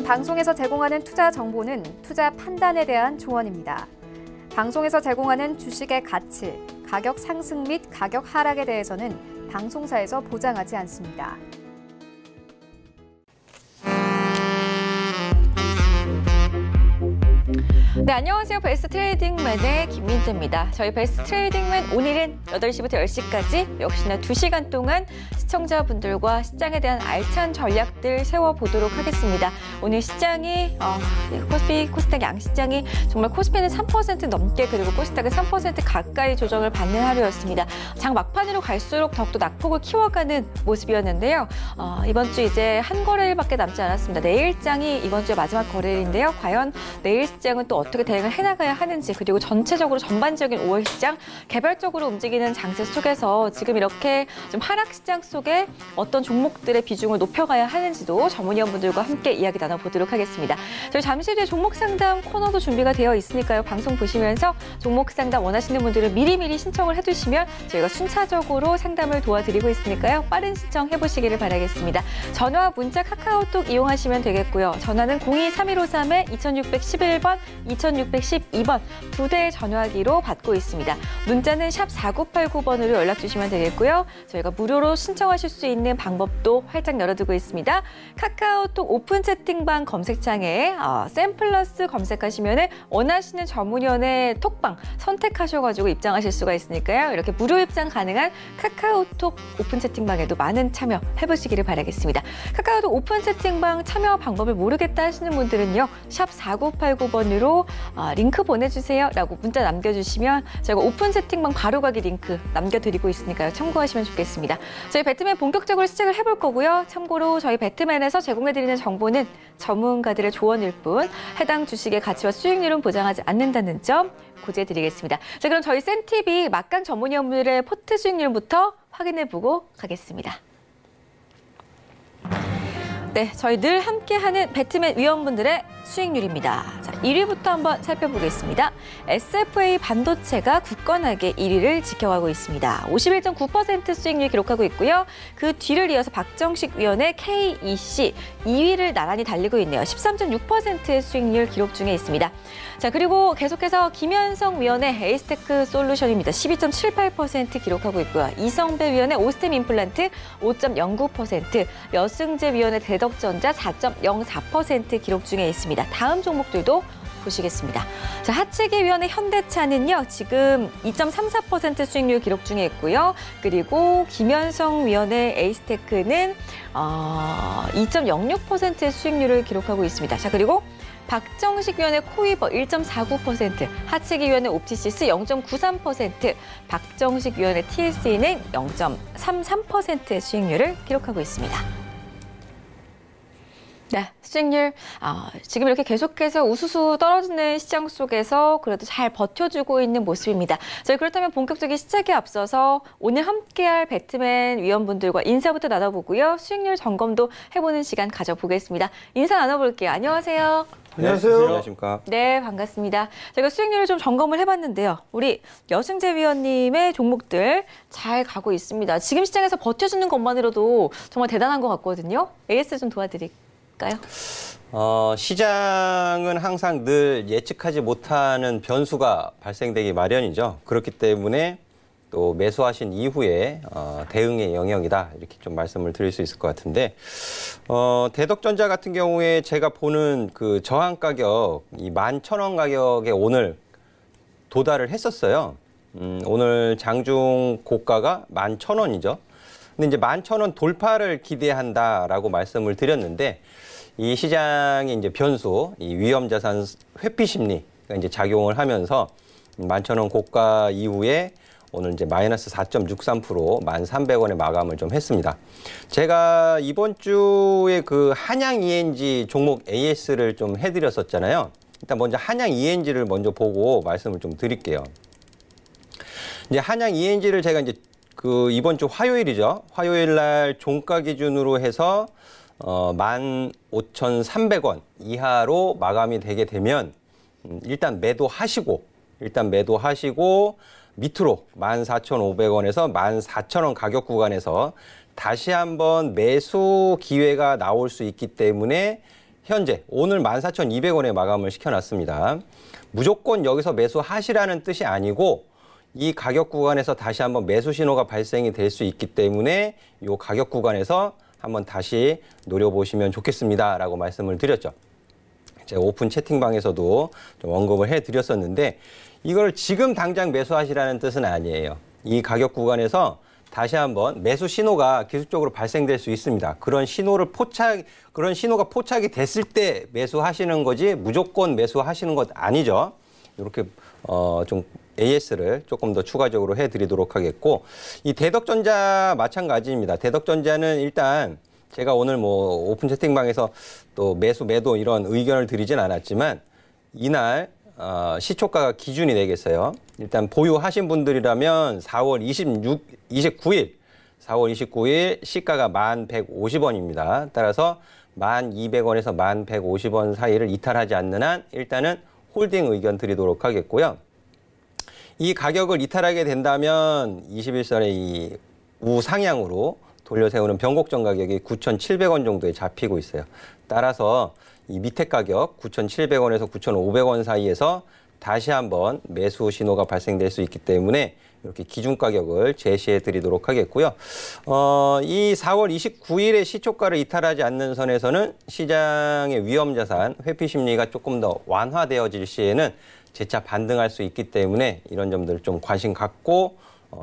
방송에서 제공하는 투자 정보는 투자 판단에 대한 조언입니다. 방송에서 제공하는 주식의 가치, 가격 상승 및 가격 하락에 대해서는 방송사에서 보장하지 않습니다. 네, 안녕하세요. 베스트 트레이딩맨의 김민재입니다. 저희 베스트 트레이딩맨 오늘은 8시부터 10시까지 역시나 2시간 동안 시청자분들과 시장에 대한 알찬 전략들 세워보도록 하겠습니다. 오늘 시장이 코스피, 코스닥 양시장이 정말 코스피는 3% 넘게 그리고 코스닥은 3% 가까이 조정을 받는 하루였습니다. 장 막판으로 갈수록 더욱더 낙폭을 키워가는 모습이었는데요. 이번 주 이제 한 거래일밖에 남지 않았습니다. 내일장이 이번 주의 마지막 거래일인데요. 과연 내일 시장은 또 어떻게 대응을 해나가야 하는지 그리고 전체적으로 전반적인 5월 시장 개별적으로 움직이는 장세 속에서 지금 이렇게 좀 하락 시장 속에 어떤 종목들의 비중을 높여가야 하는지도 전문위원분들과 함께 이야기 나눠보도록 하겠습니다. 저희 잠시 뒤에 종목 상담 코너도 준비가 되어 있으니까요. 방송 보시면서 종목 상담 원하시는 분들은 미리미리 신청을 해두시면 저희가 순차적으로 상담을 도와드리고 있으니까요. 빠른 신청해보시기를 바라겠습니다. 전화, 문자, 카카오톡 이용하시면 되겠고요. 전화는 02-3153-2611번, 2612번 두 대의 전화기로 받고 있습니다. 문자는 샵 4989번으로 연락 주시면 되겠고요. 저희가 무료로 신청하실 수 있는 방법도 활짝 열어두고 있습니다. 카카오톡 오픈 채팅방 검색창에 샘플러스 검색하시면 원하시는 전문위원의 톡방 선택하셔가지고 입장하실 수가 있으니까요. 이렇게 무료 입장 가능한 카카오톡 오픈 채팅방에도 많은 참여해보시기를 바라겠습니다. 카카오톡 오픈 채팅방 참여 방법을 모르겠다 하시는 분들은요. 샵 4989번으로 링크 보내주세요 라고 문자 남겨주시면 저희가 오픈 채팅방 바로 가기 링크 남겨드리고 있으니까요. 참고하시면 좋겠습니다. 저희 배트맨 본격적으로 시작을 해볼 거고요. 참고로 저희 배트맨에서 제공해드리는 정보는 전문가들의 조언일 뿐 해당 주식의 가치와 수익률은 보장하지 않는다는 점 고지해드리겠습니다. 자, 그럼 저희 센TV 막강 전문위원들의 포트 수익률부터 확인해보고 가겠습니다. 네, 저희 늘 함께하는 배트맨 위원분들의 수익률입니다. 자, 1위부터 한번 살펴보겠습니다. SFA 반도체가 굳건하게 1위를 지켜가고 있습니다. 51.9% 수익률 기록하고 있고요. 그 뒤를 이어서 박정식 위원의 KEC 2위를 나란히 달리고 있네요. 13.6%의 수익률 기록 중에 있습니다. 자, 그리고 계속해서 김현성 위원의 에이스테크 솔루션입니다. 12.78% 기록하고 있고요. 이성배 위원의 오스템 임플란트 5.09%, 여승재 위원의 대덕전자 4.04% 기록 중에 있습니다. 다음 종목들도 보시겠습니다. 자, 하치기 위원의 현대차는요. 지금 2.34% 수익률 기록 중에 있고요. 그리고 김현성 위원의 에이스테크는 2.06%의 수익률을 기록하고 있습니다. 자, 그리고 박정식 위원의 코이버 1.49%, 하치기 위원의 옵티시스 0.93%, 박정식 위원의 TSE는 0.33%의 수익률을 기록하고 있습니다. 네, 수익률 지금 이렇게 계속해서 우수수 떨어지는 시장 속에서 그래도 잘 버텨주고 있는 모습입니다. 저희 그렇다면 본격적인 시작에 앞서서 오늘 함께할 배트맨 위원분들과 인사부터 나눠보고요. 수익률 점검도 해보는 시간 가져보겠습니다. 인사 나눠볼게요. 안녕하세요. 안녕하세요. 안녕하십니까. 네, 반갑습니다. 제가 수익률을 좀 점검을 해봤는데요. 우리 여승재 위원님의 종목들 잘 가고 있습니다. 지금 시장에서 버텨주는 것만으로도 정말 대단한 것 같거든요. AS 좀 도와드릴까요? 시장은 항상 늘 예측하지 못하는 변수가 발생되기 마련이죠. 그렇기 때문에 또 매수하신 이후에 대응의 영역이다 이렇게 좀 말씀을 드릴 수 있을 것 같은데 대덕전자 같은 경우에 제가 보는 그 저항 가격 이 11,000원 가격에 오늘 도달을 했었어요. 오늘 장중 고가가 11,000원이죠. 근데 이제 11,000원 돌파를 기대한다라고 말씀을 드렸는데 이 시장의 이제 변수, 이 위험자산 회피 심리가 이제 작용을 하면서 11,000원 고가 이후에 오늘 이제 마이너스 4.63% 1,300원에 마감을 좀 했습니다. 제가 이번 주에 그 한양 ENG 종목 AS를 좀 해드렸었잖아요. 일단 먼저 한양 ENG를 먼저 보고 말씀을 좀 드릴게요. 이제 한양 ENG를 제가 이제 그 이번 주 화요일이죠. 화요일 날 종가 기준으로 해서 15,300원 이하로 마감이 되게 되면 일단 매도하시고 밑으로 14,500원에서 14,000원 가격 구간에서 다시 한번 매수 기회가 나올 수 있기 때문에 현재 오늘 14,200원에 마감을 시켜놨습니다. 무조건 여기서 매수하시라는 뜻이 아니고 이 가격 구간에서 다시 한번 매수 신호가 발생이 될 수 있기 때문에 이 가격 구간에서 한번 다시 노려보시면 좋겠습니다라고 말씀을 드렸죠. 제가 오픈 채팅방에서도 좀 언급을 해드렸었는데 이걸 지금 당장 매수하시라는 뜻은 아니에요. 이 가격 구간에서 다시 한번 매수 신호가 기술적으로 발생될 수 있습니다. 그런 신호가 포착이 됐을 때 매수하시는 거지 무조건 매수하시는 것 아니죠. 이렇게 좀 AS를 조금 더 추가적으로 해드리도록 하겠고 이 대덕전자 마찬가지입니다. 대덕전자는 일단 제가 오늘 뭐 오픈 채팅방에서 또 매수 매도 이런 의견을 드리진 않았지만 이날 시초가가 기준이 되겠어요. 일단 보유하신 분들이라면 4월 29일 시가가 1,150원입니다. 따라서 1,200원에서 1,150원 사이를 이탈하지 않는 한 일단은 홀딩 의견 드리도록 하겠고요. 이 가격을 이탈하게 된다면 21선의 이 우상향으로 돌려세우는 변곡점 가격이 9,700원 정도에 잡히고 있어요. 따라서 이 밑에 가격 9,700원에서 9,500원 사이에서 다시 한번 매수 신호가 발생될 수 있기 때문에 이렇게 기준 가격을 제시해 드리도록 하겠고요. 이 4월 29일에 시초가를 이탈하지 않는 선에서는 시장의 위험자산 회피 심리가 조금 더 완화되어질 시에는 재차 반등할 수 있기 때문에 이런 점들 좀 관심 갖고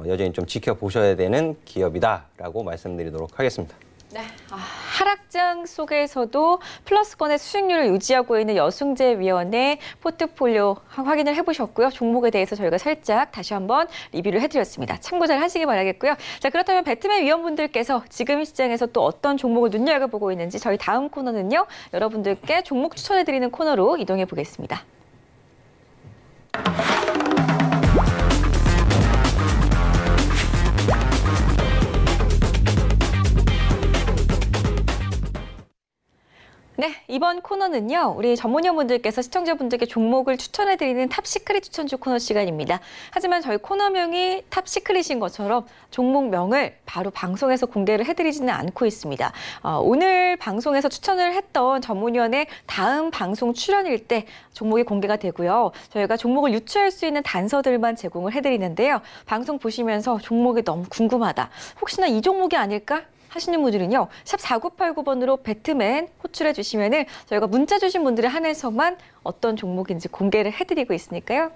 여전히 좀 지켜보셔야 되는 기업이다라고 말씀드리도록 하겠습니다. 네, 하락장 속에서도 플러스권의 수익률을 유지하고 있는 여승제위원회 포트폴리오 확인을 해보셨고요. 종목에 대해서 저희가 살짝 다시 한번 리뷰를 해드렸습니다. 참고 잘 하시기 바라겠고요. 자, 그렇다면 배트맨 위원분들께서 지금 시장에서 또 어떤 종목을 눈여겨보고 있는지 저희 다음 코너는요. 여러분들께 종목 추천해드리는 코너로 이동해 보겠습니다. 네, 이번 코너는요. 우리 전문위원분들께서 시청자분들께 종목을 추천해드리는 탑시크릿 추천주 코너 시간입니다. 하지만 저희 코너명이 탑시크릿인 것처럼 종목명을 바로 방송에서 공개를 해드리지는 않고 있습니다. 오늘 방송에서 추천을 했던 전문위원의 다음 방송 출연일 때 종목이 공개가 되고요. 저희가 종목을 유추할 수 있는 단서들만 제공을 해드리는데요. 방송 보시면서 종목이 너무 궁금하다. 혹시나 이 종목이 아닐까? 하시는 분들은요. 샵 4989번으로 배트맨 호출해 주시면은 저희가 문자 주신 분들에 한해서만 어떤 종목인지 공개를 해드리고 있으니까요.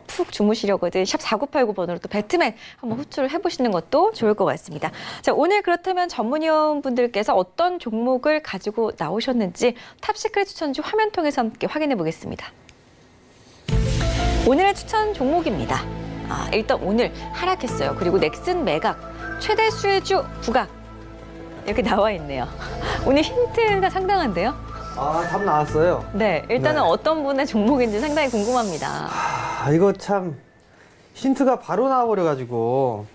푹 주무시려거든 샵 4989번으로 또 배트맨 한번 호출을 해보시는 것도 좋을 것 같습니다. 자, 오늘 그렇다면 전문위원분들께서 어떤 종목을 가지고 나오셨는지 탑시크릿 추천주 화면 통해서 함께 확인해 보겠습니다. 오늘의 추천 종목입니다. 일단 오늘 하락했어요. 그리고 넥슨 매각. 최대 수혜주 부각 이렇게 나와 있네요. 오늘 힌트가 상당한데요? 답 나왔어요. 네, 일단은 네. 어떤 분의 종목인지 상당히 궁금합니다. 이거 참 힌트가 바로 나와버려가지고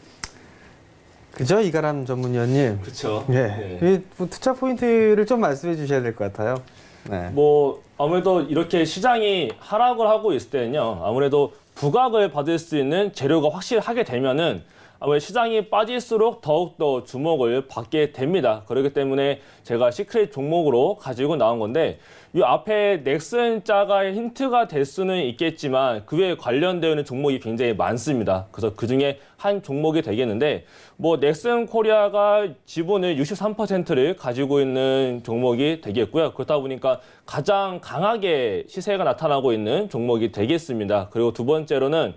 그죠, 이가람 전문위원님? 그렇죠. 네. 뭐 투자 포인트를 좀 말씀해 주셔야 될 것 같아요. 네. 뭐 아무래도 이렇게 시장이 하락을 하고 있을 때는요. 아무래도 부각을 받을 수 있는 재료가 확실하게 되면은 아무래도 시장이 빠질수록 더욱더 주목을 받게 됩니다. 그렇기 때문에 제가 시크릿 종목으로 가지고 나온 건데 이 앞에 넥슨 자가 힌트가 될 수는 있겠지만 그 외에 관련되어 있는 종목이 굉장히 많습니다. 그래서 그중에 한 종목이 되겠는데 뭐 넥슨 코리아가 지분을 63%를 가지고 있는 종목이 되겠고요. 그렇다 보니까 가장 강하게 시세가 나타나고 있는 종목이 되겠습니다. 그리고 두 번째로는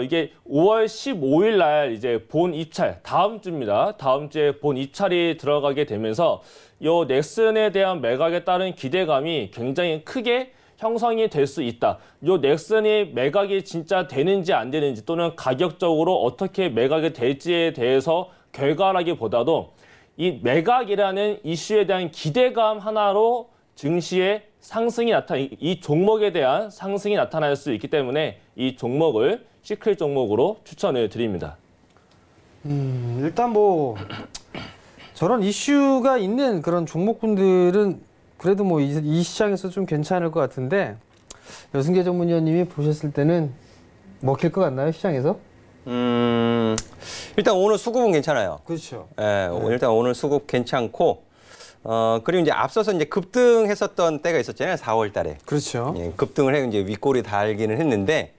이게 5월 15일 날 이제 본 입찰, 다음 주입니다. 다음 주에 본 입찰이 들어가게 되면서 이 넥슨에 대한 매각에 따른 기대감이 굉장히 크게 형성이 될 수 있다. 이 넥슨이 매각이 진짜 되는지 안 되는지 또는 가격적으로 어떻게 매각이 될지에 대해서 결과라기보다도 이 매각이라는 이슈에 대한 기대감 하나로 증시의 상승이 이 종목에 대한 상승이 나타날 수 있기 때문에 이 종목을 시크릿 종목으로 추천을 드립니다. 일단 뭐 저런 이슈가 있는 그런 종목군들은 그래도 뭐 이 시장에서 좀 괜찮을 것 같은데 여승재 전문위원님이 보셨을 때는 먹힐 것 같나요, 시장에서? 일단 오늘 수급은 괜찮아요. 그렇죠. 예, 일단 오늘 수급 괜찮고 그리고 이제 앞서서 이제 급등했었던 때가 있었잖아요. 4월 달에. 그렇죠. 예, 급등을 해 이제 윗골이 달기는 했는데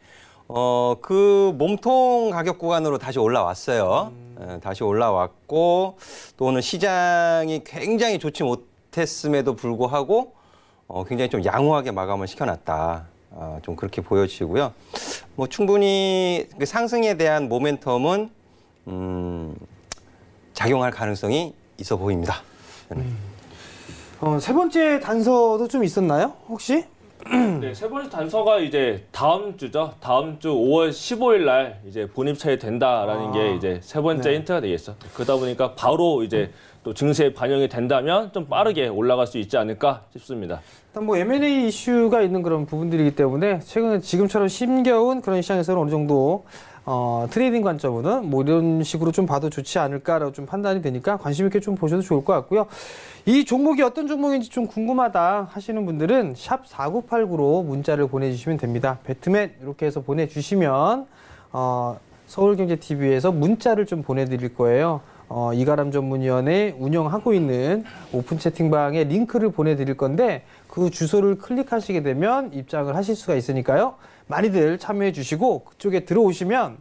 그 몸통 가격 구간으로 다시 올라왔어요. 다시 올라왔고 또 오늘 시장이 굉장히 좋지 못했음에도 불구하고 굉장히 좀 양호하게 마감을 시켜놨다. 좀 그렇게 보여지고요. 뭐 충분히 그 상승에 대한 모멘텀은 작용할 가능성이 있어 보입니다. 세 번째 단서도 좀 있었나요? 혹시? 네, 세 번째 단서가 이제 다음 주죠. 다음 주 5월 15일 날 이제 본입차에 된다라는 게 이제 세 번째 힌트가 되겠죠. 그러다 보니까 바로 이제 또 증시에 반영이 된다면 좀 빠르게 올라갈 수 있지 않을까 싶습니다. 일단 뭐 M&A 이슈가 있는 그런 부분들이기 때문에 최근에 지금처럼 심겨운 그런 시장에서는 어느 정도 트레이딩 관점으로는 뭐 이런 식으로 좀 봐도 좋지 않을까라고 좀 판단이 되니까 관심 있게 좀 보셔도 좋을 것 같고요. 이 종목이 어떤 종목인지 좀 궁금하다 하시는 분들은 샵 4989로 문자를 보내주시면 됩니다. 배트맨 이렇게 해서 보내주시면 서울경제TV에서 문자를 좀 보내드릴 거예요. 이가람 전문위원회 운영하고 있는 오픈 채팅방에 링크를 보내드릴 건데 그 주소를 클릭하시게 되면 입장을 하실 수가 있으니까요. 많이들 참여해 주시고 그쪽에 들어오시면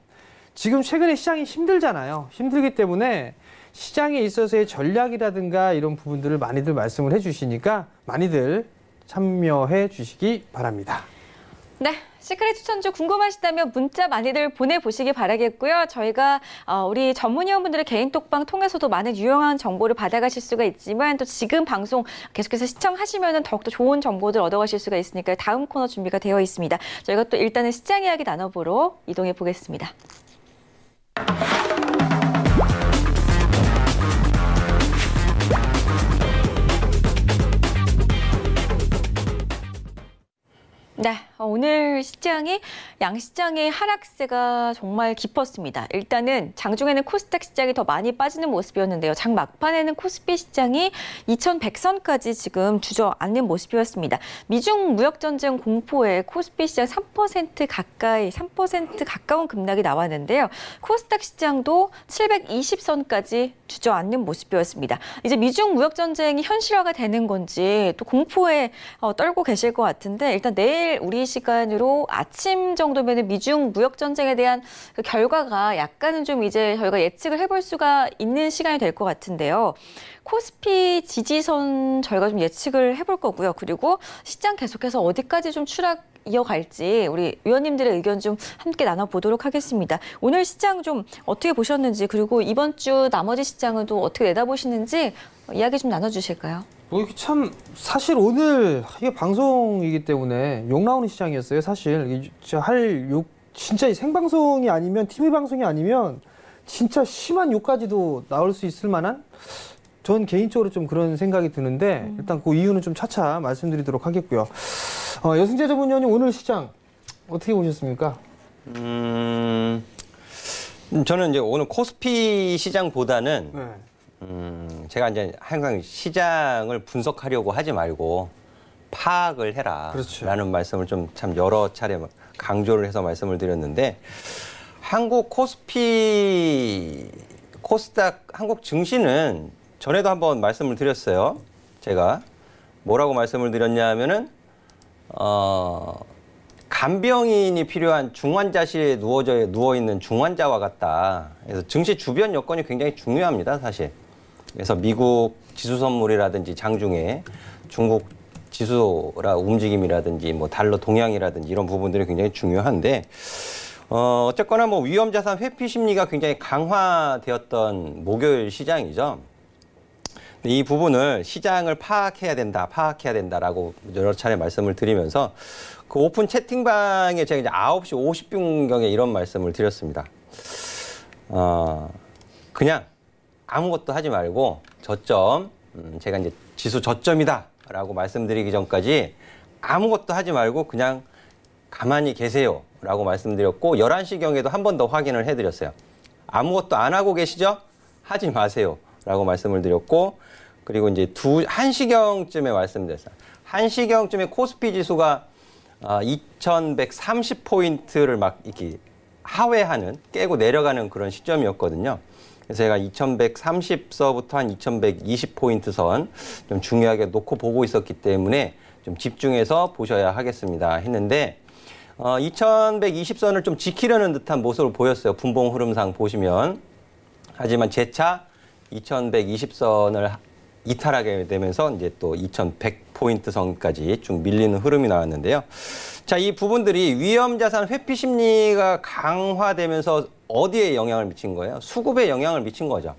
지금 최근에 시장이 힘들잖아요. 힘들기 때문에 시장에 있어서의 전략이라든가 이런 부분들을 많이들 말씀을 해 주시니까 많이들 참여해 주시기 바랍니다. 네. 시크릿 추천주 궁금하시다면 문자 많이들 보내보시기 바라겠고요. 저희가 우리 전문위원분들의 개인 톡방 통해서도 많은 유용한 정보를 받아가실 수가 있지만 또 지금 방송 계속해서 시청하시면 더욱더 좋은 정보들 얻어가실 수가 있으니까 다음 코너 준비가 되어 있습니다. 저희가 또 일단은 시장 이야기 나눠보러 이동해 보겠습니다. 네, 오늘 시장이 양시장의 하락세가 정말 깊었습니다. 일단은 장중에는 코스닥 시장이 더 많이 빠지는 모습이었는데요. 장 막판에는 코스피 시장이 2100선까지 지금 주저앉는 모습이었습니다. 미중 무역전쟁 공포에 코스피 시장 3% 가까운 급락이 나왔는데요. 코스닥 시장도 720선까지 주저앉는 모습이었습니다. 이제 미중 무역전쟁이 현실화가 되는 건지 또 공포에 떨고 계실 것 같은데 일단 내일 우리 시간으로 아침 정도면 미중 무역 전쟁에 대한 그 결과가 약간은 좀 이제 저희가 예측을 해볼 수가 있는 시간이 될 것 같은데요. 코스피 지지선 저희가 좀 예측을 해볼 거고요. 그리고 시장 계속해서 어디까지 좀 추락 이어갈지 우리 위원님들의 의견 좀 함께 나눠보도록 하겠습니다. 오늘 시장 좀 어떻게 보셨는지 그리고 이번 주 나머지 시장은 또 어떻게 내다보시는지 이야기 좀 나눠주실까요? 뭐 이게 참 사실 오늘 이게 방송이기 때문에 욕 나오는 시장이었어요. 사실 진짜 이 생방송이 아니면 TV 방송이 아니면 진짜 심한 욕까지도 나올 수 있을 만한 전 개인적으로 좀 그런 생각이 드는데 일단 그 이유는 좀 차차 말씀드리도록 하겠고요. 여승재 전문위원님 오늘 시장 어떻게 보셨습니까? 저는 이제 오늘 코스피 시장보다는 네. 제가 이제 항상 시장을 분석하려고 하지 말고 파악을 해라. 그렇죠. 라는 말씀을 좀 참 여러 차례 강조를 해서 말씀을 드렸는데 한국 코스닥 한국 증시는 전에도 한번 말씀을 드렸어요. 제가 뭐라고 말씀을 드렸냐 하면은 간병인이 필요한 중환자실에 누워 있는 중환자와 같다. 그래서 증시 주변 여건이 굉장히 중요합니다, 사실. 그래서 미국 지수 선물이라든지 장중에 중국 지수라 움직임이라든지 뭐 달러 동향이라든지 이런 부분들이 굉장히 중요한데 어쨌거나 뭐 위험 자산 회피 심리가 굉장히 강화되었던 목요일 시장이죠. 이 부분을 시장을 파악해야 된다라고 여러 차례 말씀을 드리면서 그 오픈 채팅방에 제가 이제 9시 50분경에 이런 말씀을 드렸습니다. 그냥 아무것도 하지 말고 저점, 제가 이제 지수 저점이다라고 말씀드리기 전까지 아무것도 하지 말고 그냥 가만히 계세요라고 말씀드렸고 11시경에도 한 번 더 확인을 해드렸어요. 아무것도 안 하고 계시죠? 하지 마세요라고 말씀을 드렸고 그리고 이제 1시경쯤에 말씀드렸어요. 1시경쯤에 코스피 지수가 2130포인트를 막 이렇게 하회하는 깨고 내려가는 그런 시점이었거든요. 그래서 제가 2130서부터 한 2120포인트 선 좀 중요하게 놓고 보고 있었기 때문에 좀 집중해서 보셔야 하겠습니다 했는데 2120선을 좀 지키려는 듯한 모습을 보였어요. 분봉 흐름상 보시면. 하지만 재차 2120선을 이탈하게 되면서 이제 또 2100포인트 선까지 쭉 밀리는 흐름이 나왔는데요. 자, 이 부분들이 위험자산 회피 심리가 강화되면서 어디에 영향을 미친 거예요? 수급에 영향을 미친 거죠.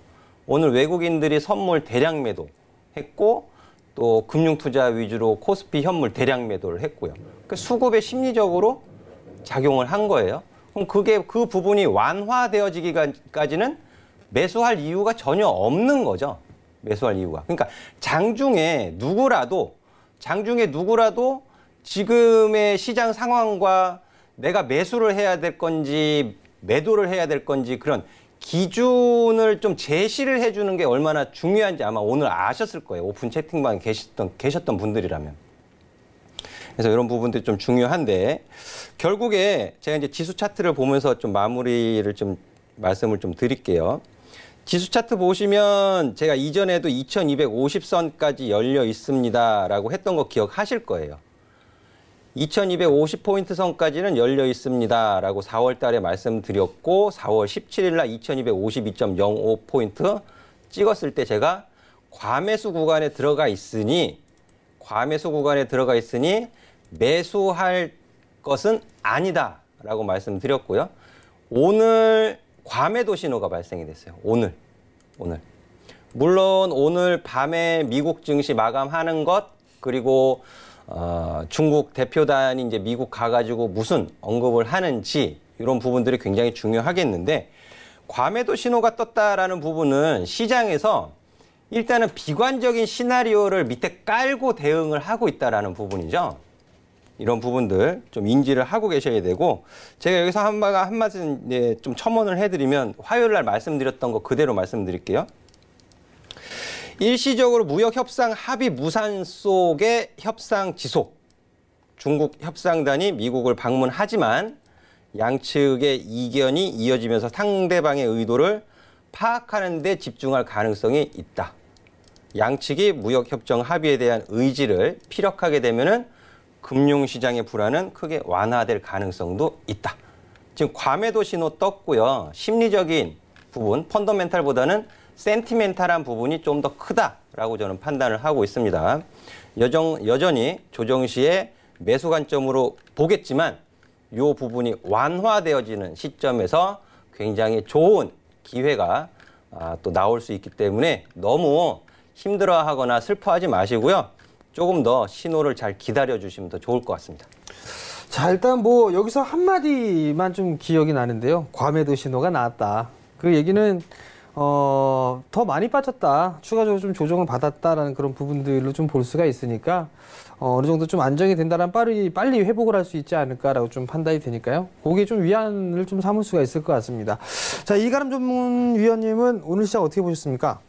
오늘 외국인들이 선물 대량 매도했고 또 금융투자 위주로 코스피 현물 대량 매도를 했고요. 그 수급에 심리적으로 작용을 한 거예요. 그럼 그 부분이 완화되어지기까지는 매수할 이유가 전혀 없는 거죠. 매수할 이유가. 그러니까 장중에 누구라도 지금의 시장 상황과 내가 매수를 해야 될 건지 매도를 해야 될 건지 그런 기준을 좀 제시를 해주는 게 얼마나 중요한지 아마 오늘 아셨을 거예요. 오픈 채팅방에 계셨던 분들이라면. 그래서 이런 부분들이 좀 중요한데 결국에 제가 이제 지수 차트를 보면서 좀 마무리를 좀 말씀을 좀 드릴게요. 지수 차트 보시면 제가 이전에도 2250선까지 열려 있습니다라고 했던 거 기억하실 거예요. 2250포인트 선까지는 열려 있습니다라고 4월 달에 말씀드렸고 4월 17일 날 2252.05포인트 찍었을 때 제가 과매수 구간에 들어가 있으니 매수할 것은 아니다라고 말씀드렸고요. 오늘 과매도 신호가 발생이 됐어요. 오늘. 물론 오늘 밤에 미국 증시 마감하는 것 그리고 중국 대표단이 이제 미국 가가지고 무슨 언급을 하는지 이런 부분들이 굉장히 중요하겠는데 과매도 신호가 떴다라는 부분은 시장에서 일단은 비관적인 시나리오를 밑에 깔고 대응을 하고 있다라는 부분이죠. 이런 부분들 좀 인지를 하고 계셔야 되고 제가 여기서 한 말씀 좀 첨언을 해드리면 화요일 날 말씀드렸던 거 그대로 말씀드릴게요. 일시적으로 무역 협상 합의 무산 속의 협상 지속. 중국 협상단이 미국을 방문하지만 양측의 이견이 이어지면서 상대방의 의도를 파악하는 데 집중할 가능성이 있다. 양측이 무역협정 합의에 대한 의지를 피력하게 되면은 금융시장의 불안은 크게 완화될 가능성도 있다. 지금 과매도 신호 떴고요. 심리적인 부분, 펀더멘탈보다는 센티멘탈한 부분이 좀 더 크다라고 저는 판단을 하고 있습니다. 여전히 조정 시에 매수 관점으로 보겠지만 이 부분이 완화되어지는 시점에서 굉장히 좋은 기회가 또 나올 수 있기 때문에 너무 힘들어하거나 슬퍼하지 마시고요. 조금 더 신호를 잘 기다려주시면 더 좋을 것 같습니다. 자, 일단 뭐 여기서 한마디만 좀 기억이 나는데요. 과매도 신호가 나왔다. 그 얘기는 더 많이 빠졌다. 추가적으로 좀 조정을 받았다라는 그런 부분들로 좀 볼 수가 있으니까 어느 정도 좀 안정이 된다면 빨리 회복을 할 수 있지 않을까라고 좀 판단이 되니까요. 거기에 좀 위안을 좀 삼을 수가 있을 것 같습니다. 자, 이가람 전문위원님은 오늘 시장 어떻게 보셨습니까?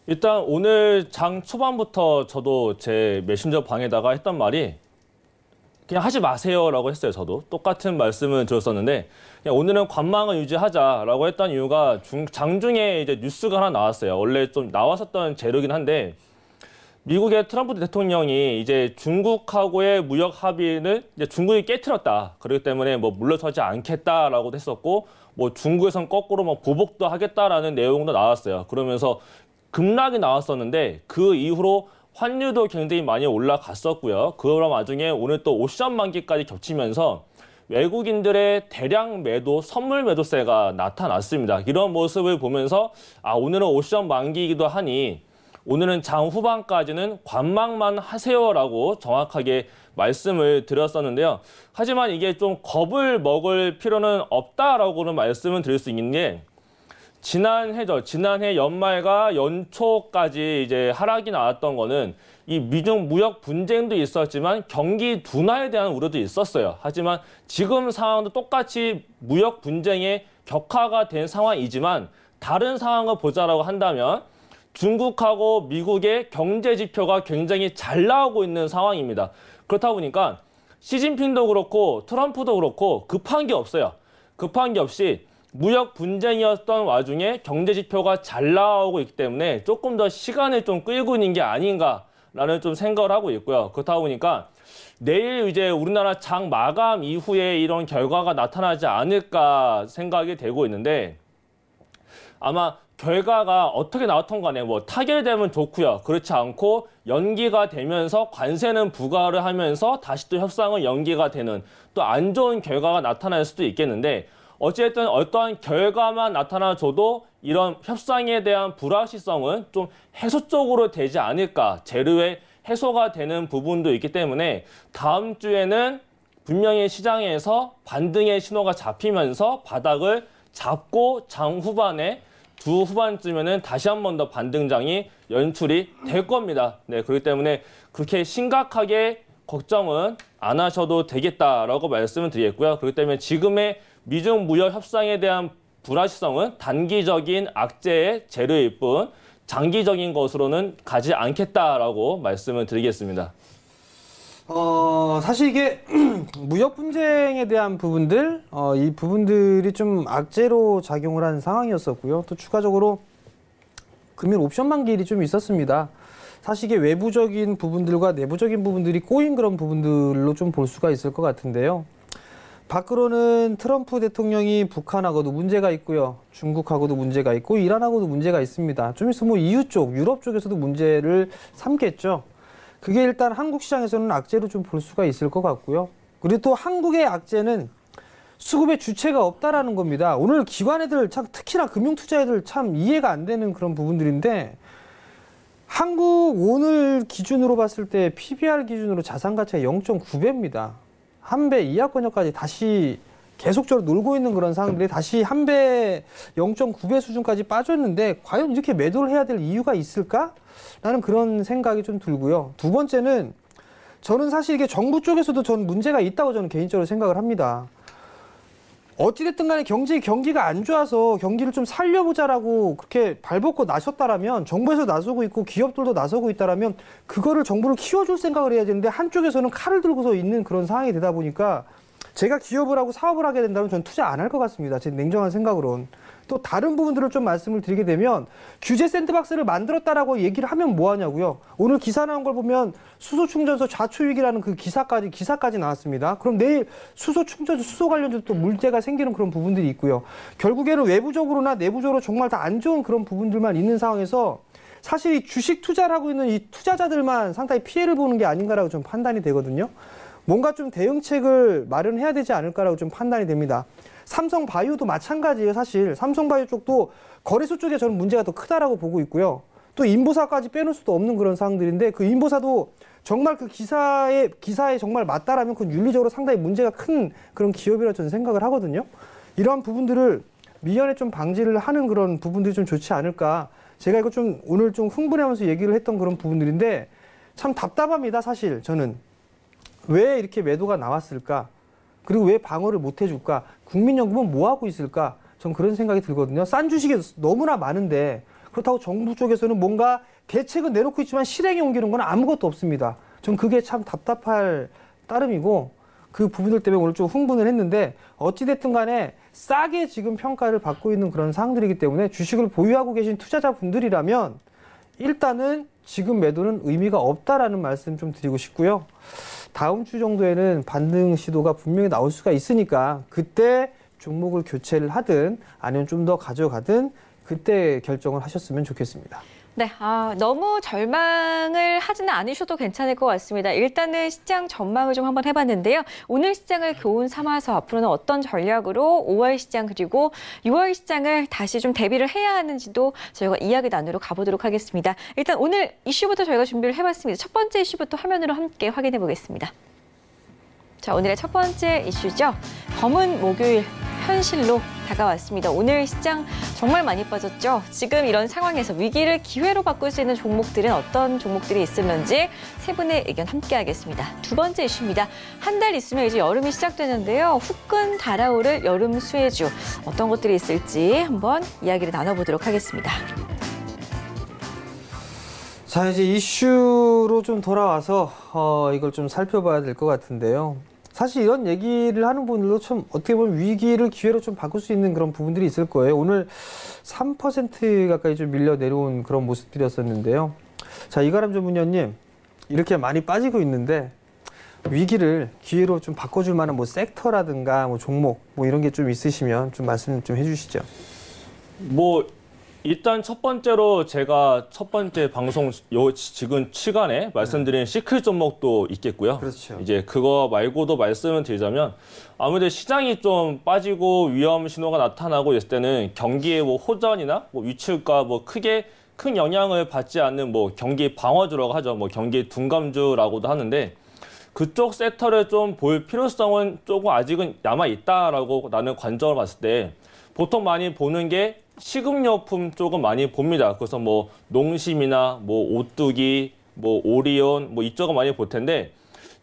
일단 오늘 장 초반부터 저도 제 메신저 방에다가 했던 말이 그냥 하지 마세요라고 했어요. 저도 똑같은 말씀을 드렸었는데 그냥 오늘은 관망을 유지하자라고 했던 이유가 장중에 이제 뉴스가 하나 나왔어요. 원래 좀 나왔었던 재료긴 한데 미국의 트럼프 대통령이 이제 중국하고의 무역 합의는 이제 중국이 깨트렸다. 그렇기 때문에 뭐 물러서지 않겠다라고도 했었고 뭐 중국에선 거꾸로 뭐 보복도 하겠다라는 내용도 나왔어요. 그러면서 급락이 나왔었는데 그 이후로 환율도 굉장히 많이 올라갔었고요. 그런 와중에 오늘 또 옵션 만기까지 겹치면서 외국인들의 대량 매도, 선물 매도세가 나타났습니다. 이런 모습을 보면서 오늘은 옵션 만기이기도 하니 오늘은 장 후반까지는 관망만 하세요라고 정확하게 말씀을 드렸었는데요. 하지만 이게 좀 겁을 먹을 필요는 없다라고는 말씀을 드릴 수 있는 게 지난해 연말과 연초까지 이제 하락이 나왔던 거는 이 미중 무역 분쟁도 있었지만 경기 둔화에 대한 우려도 있었어요. 하지만 지금 상황도 똑같이 무역 분쟁에 격화가 된 상황이지만 다른 상황을 보자라고 한다면 중국하고 미국의 경제 지표가 굉장히 잘 나오고 있는 상황입니다. 그렇다 보니까 시진핑도 그렇고 트럼프도 그렇고 급한 게 없어요. 급한 게 없이 무역 분쟁이었던 와중에 경제 지표가 잘 나오고 있기 때문에 조금 더 시간을 좀 끌고 있는 게 아닌가라는 좀 생각을 하고 있고요. 그렇다 보니까 내일 이제 우리나라 장 마감 이후에 이런 결과가 나타나지 않을까 생각이 되고 있는데 아마 결과가 어떻게 나왔던 간에 뭐 타결되면 좋고요. 그렇지 않고 연기가 되면서 관세는 부과를 하면서 다시 또 협상은 연기가 되는 또 안 좋은 결과가 나타날 수도 있겠는데 어쨌든 어떠한 결과만 나타나줘도 이런 협상에 대한 불확실성은 좀 해소 쪽으로 되지 않을까. 재료의 해소가 되는 부분도 있기 때문에 다음 주에는 분명히 시장에서 반등의 신호가 잡히면서 바닥을 잡고 장 후반에 주 후반쯤에는 다시 한 번 더 반등장이 연출이 될 겁니다. 네, 그렇기 때문에 그렇게 심각하게 걱정은 안 하셔도 되겠다라고 말씀을 드리겠고요. 그렇기 때문에 지금의 미중 무역 협상에 대한 불확실성은 단기적인 악재의 재료일 뿐 장기적인 것으로는 가지 않겠다라고 말씀을 드리겠습니다. 사실 이게 무역 분쟁에 대한 부분들, 이 부분들이 좀 악재로 작용을 한 상황이었었고요. 또 추가적으로 금일 옵션 만기일이 좀 있었습니다. 사실 이게 외부적인 부분들과 내부적인 부분들이 꼬인 그런 부분들로 좀 볼 수가 있을 것 같은데요. 밖으로는 트럼프 대통령이 북한하고도 문제가 있고요. 중국하고도 문제가 있고 이란하고도 문제가 있습니다. 좀 있으면 뭐 EU 쪽, 유럽 쪽에서도 문제를 삼겠죠. 그게 일단 한국 시장에서는 악재로 좀 볼 수가 있을 것 같고요. 그리고 또 한국의 악재는 수급의 주체가 없다라는 겁니다. 오늘 기관애들 참 특히나 금융투자애들 참 이해가 안 되는 그런 부분들인데 한국 오늘 기준으로 봤을 때 PBR 기준으로 자산가치가 0.9배입니다. 한 배 이하권역까지 다시 계속적으로 놀고 있는 그런 상황들이 다시 한 배 0.9배 수준까지 빠졌는데 과연 이렇게 매도를 해야 될 이유가 있을까? 라는 그런 생각이 좀 들고요. 두 번째는 저는 사실 이게 정부 쪽에서도 전 문제가 있다고 저는 개인적으로 생각을 합니다. 어찌됐든 간에 경기가 안 좋아서 경기를 좀 살려보자라고 그렇게 발벗고 나섰다라면 정부에서 나서고 있고 기업들도 나서고 있다라면 그거를 정부를 키워줄 생각을 해야 되는데 한쪽에서는 칼을 들고서 있는 그런 상황이 되다 보니까 제가 기업을 하고 사업을 하게 된다면 전 투자 안 할 것 같습니다. 제 냉정한 생각으론. 또 다른 부분들을 좀 말씀을 드리게 되면 규제 샌드박스를 만들었다라고 얘기를 하면 뭐 하냐고요. 오늘 기사 나온 걸 보면 수소 충전소 좌초위기라는 그 기사까지 나왔습니다. 그럼 내일 수소 충전소 수소 관련돼서 또 문제가 생기는 그런 부분들이 있고요. 결국에는 외부적으로나 내부적으로 정말 다 안 좋은 그런 부분들만 있는 상황에서 사실 이 주식 투자를 하고 있는 이 투자자들만 상당히 피해를 보는 게 아닌가라고 좀 판단이 되거든요. 뭔가 좀 대응책을 마련해야 되지 않을까라고 좀 판단이 됩니다. 삼성바이오도 마찬가지예요. 사실 삼성바이오 쪽도 거래소 쪽에 저는 문제가 더 크다라고 보고 있고요. 또 인보사까지 빼놓을 수도 없는 그런 상황들인데 그 인보사도 정말 그 기사에 정말 맞다라면 그 윤리적으로 상당히 문제가 큰 그런 기업이라고 저는 생각을 하거든요. 이러한 부분들을 미연에 좀 방지를 하는 그런 부분들이 좀 좋지 않을까. 제가 이거 좀 오늘 좀 흥분하면서 얘기를 했던 그런 부분들인데 참 답답합니다. 사실 저는 왜 이렇게 매도가 나왔을까? 그리고 왜 방어를 못 해줄까? 국민연금은 뭐 하고 있을까? 전 그런 생각이 들거든요. 싼 주식이 너무나 많은데 그렇다고 정부 쪽에서는 뭔가 대책은 내놓고 있지만 실행에 옮기는 건 아무것도 없습니다. 전 그게 참 답답할 따름이고 그 부분들 때문에 오늘 좀 흥분을 했는데 어찌됐든 간에 싸게 지금 평가를 받고 있는 그런 상황들이기 때문에 주식을 보유하고 계신 투자자분들이라면 일단은 지금 매도는 의미가 없다라는 말씀 좀 드리고 싶고요. 다음 주 정도에는 반등 시도가 분명히 나올 수가 있으니까 그때 종목을 교체를 하든 아니면 좀 더 가져가든 그때 결정을 하셨으면 좋겠습니다. 네, 너무 절망을 하지는 않으셔도 괜찮을 것 같습니다. 일단은 시장 전망을 좀 한번 해봤는데요. 오늘 시장을 교훈 삼아서 앞으로는 어떤 전략으로 5월 시장 그리고 6월 시장을 다시 좀 대비를 해야 하는지도 저희가 이야기 나누러 가보도록 하겠습니다. 일단 오늘 이슈부터 저희가 준비를 해봤습니다. 첫 번째 이슈부터 화면으로 함께 확인해 보겠습니다. 자, 오늘의 첫 번째 이슈죠. 검은 목요일 현실로 다가왔습니다. 오늘 시장 정말 많이 빠졌죠. 지금 이런 상황에서 위기를 기회로 바꿀 수 있는 종목들은 어떤 종목들이 있을런지 세 분의 의견 함께 하겠습니다. 두 번째 이슈입니다. 한 달 있으면 이제 여름이 시작되는데요. 후끈 달아오를 여름 수혜주 어떤 것들이 있을지 한번 이야기를 나눠보도록 하겠습니다. 자, 이제 이슈로 좀 돌아와서 이걸 좀 살펴봐야 될 것 같은데요. 사실 이런 얘기를 하는 분들도 참 어떻게 보면 위기를 기회로 좀 바꿀 수 있는 그런 부분들이 있을 거예요. 오늘 3% 가까이 좀 밀려 내려온 그런 모습들이었었는데요. 자, 이가람 전문위원님, 이렇게 많이 빠지고 있는데 위기를 기회로 좀 바꿔줄 만한 뭐 섹터라든가 뭐 종목 뭐 이런 게 좀 있으시면 좀 말씀 좀 해주시죠. 뭐 일단 첫 번째로 제가 첫 번째 방송 지금 시간에 말씀드린 시크릿 종목도 있겠고요. 그렇죠. 이제 그거 말고도 말씀을 드리자면 아무래도 시장이 좀 빠지고 위험 신호가 나타나고 있을 때는 경기의 뭐 호전이나 뭐 위축과 뭐 크게 큰 영향을 받지 않는 뭐 경기 방어주라고 하죠. 뭐 경기 둔감주라고도 하는데 그쪽 섹터를 좀 볼 필요성은 조금 아직은 남아 있다라고 나는 관점을 봤을 때 보통 많이 보는 게 식음료품 쪽은 많이 봅니다. 그래서 뭐 농심이나 뭐 오뚜기, 뭐 오리온 뭐 이쪽은 많이 볼 텐데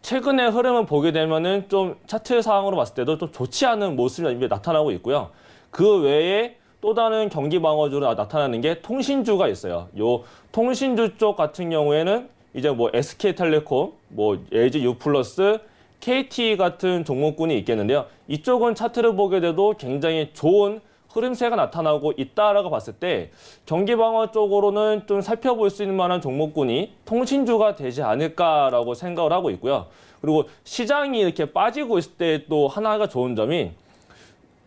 최근의 흐름을 보게 되면은 좀 차트 상황으로 봤을 때도 좀 좋지 않은 모습이 나타나고 있고요. 그 외에 또 다른 경기 방어주로 나타나는 게 통신주가 있어요. 요 통신주 쪽 같은 경우에는 이제 뭐 SK텔레콤, 뭐 LG유플러스, KT 같은 종목군이 있겠는데요. 이쪽은 차트를 보게 돼도 굉장히 좋은 흐름세가 나타나고 있다라고 봤을 때 경기 방어 쪽으로는 좀 살펴볼 수 있는 만한 종목군이 통신주가 되지 않을까라고 생각을 하고 있고요. 그리고 시장이 이렇게 빠지고 있을 때 또 하나가 좋은 점이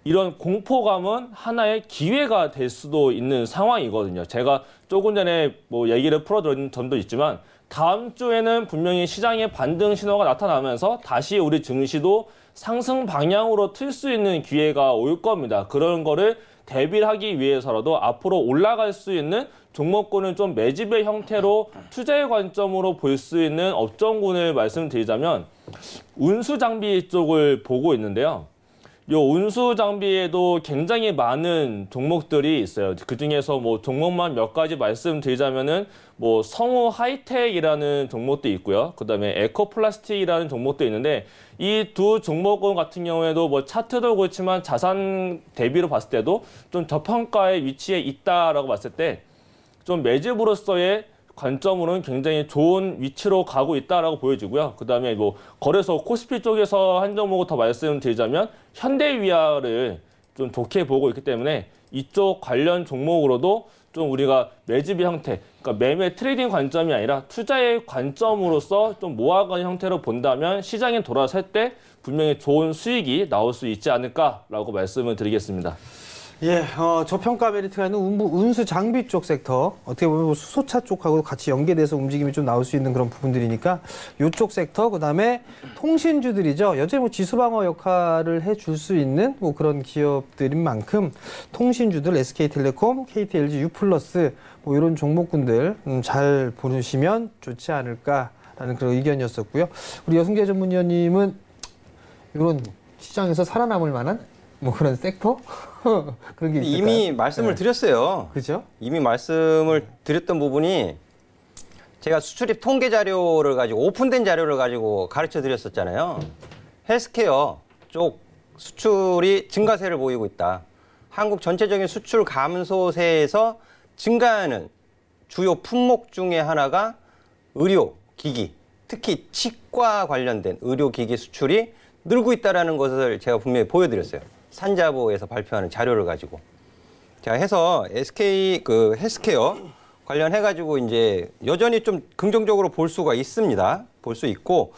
이런 공포감은 하나의 기회가 될 수도 있는 상황이거든요. 제가 조금 전에 뭐 얘기를 풀어드린 점도 있지만 다음 주에는 분명히 시장의 반등 신호가 나타나면서 다시 우리 증시도 상승 방향으로 틀 수 있는 기회가 올 겁니다. 그런 거를 대비를 하기 위해서라도 앞으로 올라갈 수 있는 종목군을 좀 매집의 형태로 투자의 관점으로 볼 수 있는 업종군을 말씀드리자면 운수 장비 쪽을 보고 있는데요. 요 운수 장비에도 굉장히 많은 종목들이 있어요. 그 중에서 뭐 종목만 몇 가지 말씀드리자면은 뭐 성우 하이텍이라는 종목도 있고요. 그다음에 에코플라스틱이라는 종목도 있는데 이 두 종목군 같은 경우에도 뭐 차트도 그렇지만 자산 대비로 봤을 때도 좀 저평가의 위치에 있다라고 봤을 때 좀 매집으로서의 관점으로는 굉장히 좋은 위치로 가고 있다라고 보여지고요. 그다음에 뭐 거래소 코스피 쪽에서 한 종목을 더 말씀드리자면 현대위아를 좀 좋게 보고 있기 때문에 이쪽 관련 종목으로도 좀 우리가 매집의 형태, 그러니까 매매 트레이딩 관점이 아니라 투자의 관점으로서 좀 모아가는 형태로 본다면 시장에 돌아설 때 분명히 좋은 수익이 나올 수 있지 않을까라고 말씀을 드리겠습니다. 예, 저평가 메리트가 있는 운수 장비 쪽 섹터, 어떻게 보면 수소차 쪽하고 같이 연계돼서 움직임이 좀 나올 수 있는 그런 부분들이니까 이쪽 섹터, 그다음에 통신주들이죠. 여전히 뭐 지수 방어 역할을 해줄 수 있는 뭐 그런 기업들인 만큼 통신주들, SK텔레콤, KT, LG, 유플러스 뭐 이런 종목군들 잘 보시면 좋지 않을까라는 그런 의견이었었고요. 우리 여승재 전문위원님은 이런 시장에서 살아남을 만한 뭐 그런 섹터? 그런 게 있을까요? 이미 말씀을 드렸어요. 그죠? 이미 말씀을 드렸던 부분이 제가 수출입 통계 자료를 가지고 오픈된 자료를 가지고 가르쳐 드렸었잖아요. 헬스케어 쪽 수출이 증가세를 보이고 있다. 한국 전체적인 수출 감소세에서 증가하는 주요 품목 중에 하나가 의료기기, 특히 치과 관련된 의료기기 수출이 늘고 있다는 것을 제가 분명히 보여드렸어요. 산자보에서 발표하는 자료를 가지고. 자, 해서 SK 헬스케어 관련해가지고 이제 여전히 좀 긍정적으로 볼 수가 있습니다. 볼 수 있고.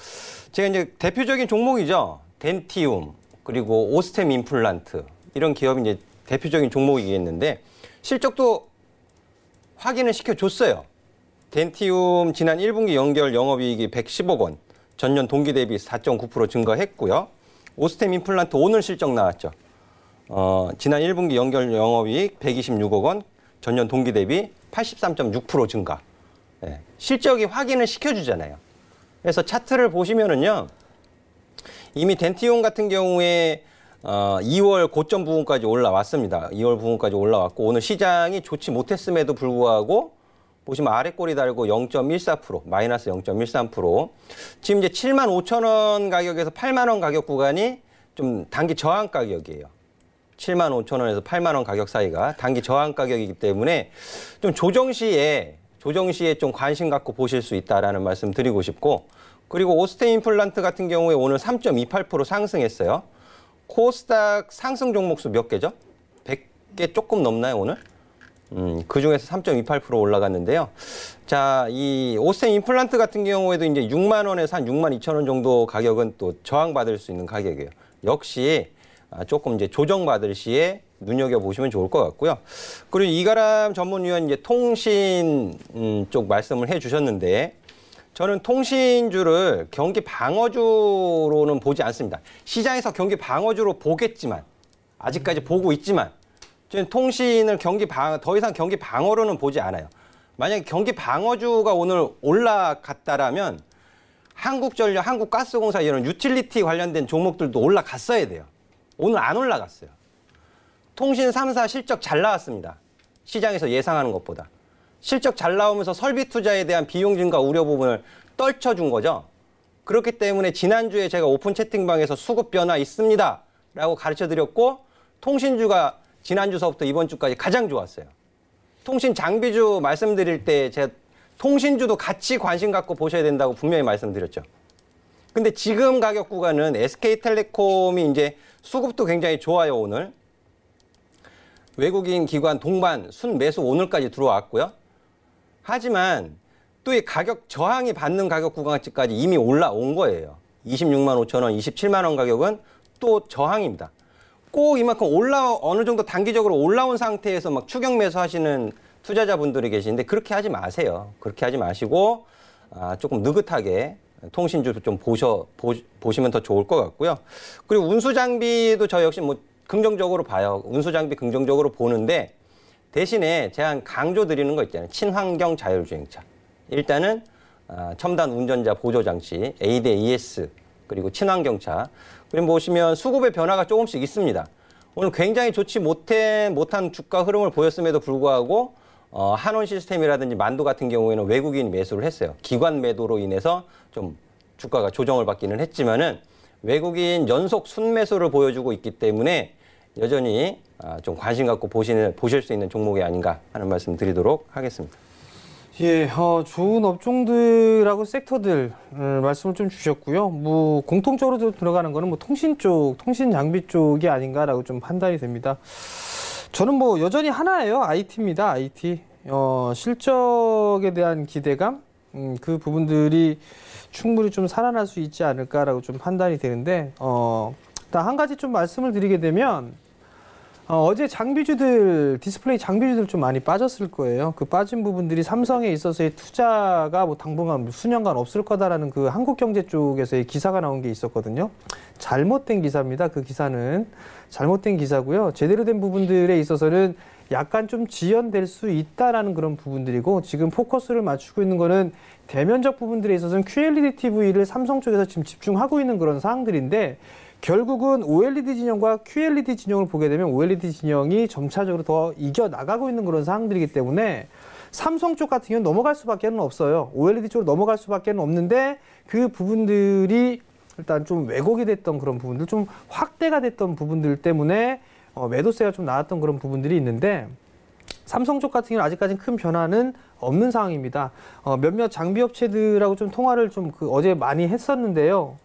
제가 이제 대표적인 종목이죠. 덴티움, 그리고 오스템 임플란트. 이런 기업이 이제 대표적인 종목이겠는데 실적도 확인을 시켜줬어요. 덴티움 지난 1분기 연결 영업이익이 110억 원. 전년 동기 대비 4.9% 증가했고요. 오스템 임플란트 오늘 실적 나왔죠. 지난 1분기 연결 영업이익 126억 원, 전년 동기 대비 83.6% 증가. 네, 실적이 확인을 시켜주잖아요. 그래서 차트를 보시면은요, 이미 덴티움 같은 경우에 2월 고점 부분까지 올라왔습니다. 2월 부분까지 올라왔고 오늘 시장이 좋지 못했음에도 불구하고 보시면 아래 꼬리 달고 0.14%, 마이너스 0.13%. 지금 이제 7만 5천 원 가격에서 8만 원 가격 구간이 좀 단기 저항 가격이에요. 7만 5천 원에서 8만 원 가격 사이가 단기 저항 가격이기 때문에 좀 조정 시에 조정 시에 좀 관심 갖고 보실 수 있다라는 말씀 드리고 싶고, 그리고 오스테 임플란트 같은 경우에 오늘 3.28% 상승했어요. 코스닥 상승 종목수 몇 개죠? 100개 조금 넘나요, 오늘? 그중에서 3.28% 올라갔는데요. 자, 이 오스테 임플란트 같은 경우에도 이제 6만 원에서 한 6만 2천 원 정도 가격은 또 저항받을 수 있는 가격이에요. 역시 조금 이제 조정받을 시에 눈여겨보시면 좋을 것 같고요. 그리고 이가람 전문위원 이제 통신 쪽 말씀을 해주셨는데, 저는 통신주를 경기 방어주로는 보지 않습니다. 시장에서 경기 방어주로 보겠지만, 아직까지 보고 있지만, 저는 통신을 더 이상 경기 방어로는 보지 않아요. 만약에 경기 방어주가 오늘 올라갔다라면 한국전력, 한국가스공사 이런 유틸리티 관련된 종목들도 올라갔어야 돼요. 오늘 안 올라갔어요. 통신 3사 실적 잘 나왔습니다. 시장에서 예상하는 것보다. 실적 잘 나오면서 설비 투자에 대한 비용 증가 우려 부분을 떨쳐준 거죠. 그렇기 때문에 지난주에 제가 오픈 채팅방에서 수급 변화 있습니다 라고 가르쳐 드렸고, 통신주가 지난주서부터 이번 주까지 가장 좋았어요. 통신 장비주 말씀드릴 때 제가 통신주도 같이 관심 갖고 보셔야 된다고 분명히 말씀드렸죠. 근데 지금 가격 구간은 SK텔레콤이 이제 수급도 굉장히 좋아요, 오늘. 외국인 기관 동반 순매수 오늘까지 들어왔고요. 하지만 또 이 가격 저항이 받는 가격 구간까지 이미 올라온 거예요. 26만 5천 원, 27만 원 가격은 또 저항입니다. 꼭 이만큼 어느 정도 단기적으로 올라온 상태에서 막 추격 매수하시는 투자자분들이 계시는데 그렇게 하지 마세요. 그렇게 하지 마시고 조금 느긋하게 통신주 좀 보시면 더 좋을 것 같고요. 그리고 운수장비도 저 역시 뭐 긍정적으로 봐요. 운수장비 긍정적으로 보는데, 대신에 제가 강조 드리는 거 있잖아요. 친환경 자율주행차. 일단은 첨단 운전자 보조장치, ADAS, 그리고 친환경차. 그리고 보시면 수급의 변화가 조금씩 있습니다. 오늘 굉장히 좋지 못한 주가 흐름을 보였음에도 불구하고 한원 시스템이라든지 만도 같은 경우에는 외국인이 매수를 했어요. 기관 매도로 인해서 좀 주가가 조정을 받기는 했지만은 외국인 연속 순매수를 보여주고 있기 때문에 여전히 좀 관심 갖고 보실 수 있는 종목이 아닌가 하는 말씀 드리도록 하겠습니다. 예, 좋은 업종들하고 섹터들 말씀을 좀 주셨고요. 뭐 공통적으로 들어가는 거는 뭐 통신 쪽, 통신 장비 쪽이 아닌가라고 좀 판단이 됩니다. 저는 뭐 여전히 하나예요. IT입니다. IT. 실적에 대한 기대감, 그 부분들이 충분히 좀 살아날 수 있지 않을까라고 좀 판단이 되는데, 일단 한 가지 좀 말씀을 드리게 되면, 어제 디스플레이 장비주들 좀 많이 빠졌을 거예요. 그 빠진 부분들이 삼성에 있어서의 투자가 뭐 당분간 수년간 없을 거다라는 그 한국경제 쪽에서의 기사가 나온 게 있었거든요. 잘못된 기사입니다. 그 기사는 잘못된 기사고요. 제대로 된 부분들에 있어서는 약간 좀 지연될 수 있다라는 그런 부분들이고, 지금 포커스를 맞추고 있는 거는 대면적 부분들에 있어서는 QLED TV를 삼성 쪽에서 지금 집중하고 있는 그런 사항들인데, 결국은 OLED 진영과 QLED 진영을 보게 되면 OLED 진영이 점차적으로 더 이겨나가고 있는 그런 사항들이기 때문에 삼성 쪽 같은 경우는 넘어갈 수밖에 없어요. OLED 쪽으로 넘어갈 수밖에 없는데, 그 부분들이 일단 좀 왜곡이 됐던 그런 부분들, 좀 확대가 됐던 부분들 때문에 매도세가 좀 나왔던 그런 부분들이 있는데, 삼성 쪽 같은 경우는 아직까지 큰 변화는 없는 상황입니다. 몇몇 장비 업체들하고 좀 통화를 어제 많이 했었는데요.